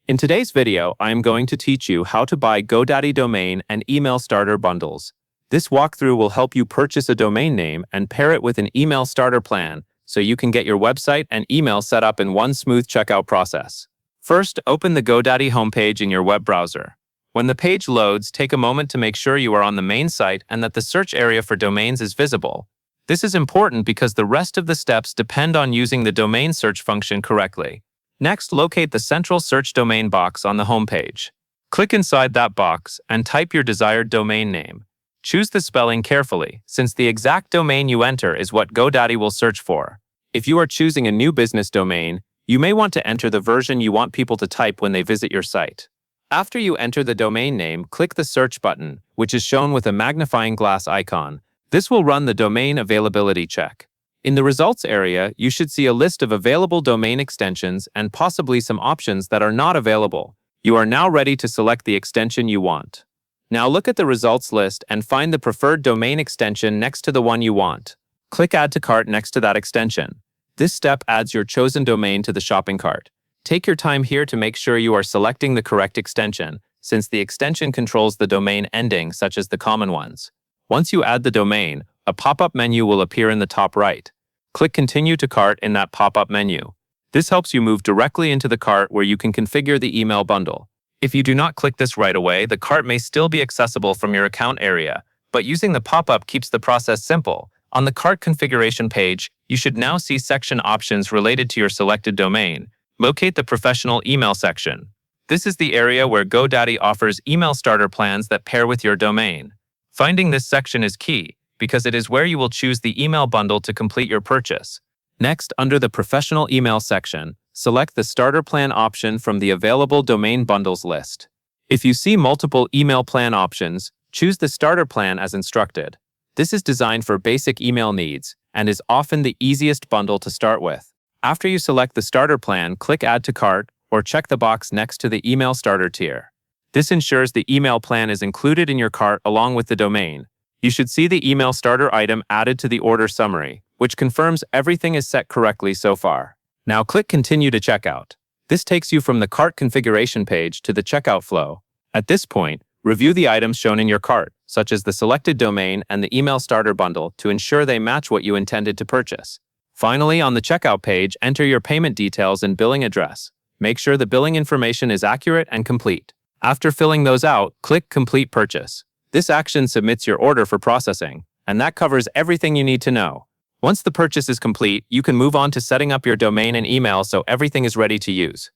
In today's video, I am going to teach you how to buy GoDaddy domain and email starter bundles. This walkthrough will help you purchase a domain name and pair it with an email starter plan so you can get your website and email set up in one smooth checkout process. First, open the GoDaddy homepage in your web browser. When the page loads, take a moment to make sure you are on the main site and that the search area for domains is visible. This is important because the rest of the steps depend on using the domain search function correctly. Next, locate the central search domain box on the homepage. Click inside that box and type your desired domain name. Choose the spelling carefully, since the exact domain you enter is what GoDaddy will search for. If you are choosing a new business domain, you may want to enter the version you want people to type when they visit your site. After you enter the domain name, click the search button, which is shown with a magnifying glass icon. This will run the domain availability check. In the results area, you should see a list of available domain extensions and possibly some options that are not available. You are now ready to select the extension you want. Now look at the results list and find the preferred domain extension next to the one you want. Click Add to Cart next to that extension. This step adds your chosen domain to the shopping cart. Take your time here to make sure you are selecting the correct extension, since the extension controls the domain ending, such as the common ones. Once you add the domain, a pop-up menu will appear in the top right. Click Continue to Cart in that pop-up menu. This helps you move directly into the cart where you can configure the email bundle. If you do not click this right away, the cart may still be accessible from your account area, but using the pop-up keeps the process simple. On the cart configuration page, you should now see section options related to your selected domain. Locate the Professional Email section. This is the area where GoDaddy offers email starter plans that pair with your domain. Finding this section is key, because it is where you will choose the email bundle to complete your purchase. Next, under the Professional Email section, select the Starter Plan option from the available domain bundles list. If you see multiple email plan options, choose the Starter Plan as instructed. This is designed for basic email needs and is often the easiest bundle to start with. After you select the Starter Plan, click Add to Cart or check the box next to the Email Starter tier. This ensures the email plan is included in your cart along with the domain. You should see the email starter item added to the order summary, which confirms everything is set correctly so far. Now click Continue to Checkout. This takes you from the cart configuration page to the checkout flow. At this point, review the items shown in your cart, such as the selected domain and the email starter bundle, to ensure they match what you intended to purchase. Finally, on the checkout page, enter your payment details and billing address. Make sure the billing information is accurate and complete. After filling those out, click Complete Purchase. This action submits your order for processing, and that covers everything you need to know. Once the purchase is complete, you can move on to setting up your domain and email so everything is ready to use.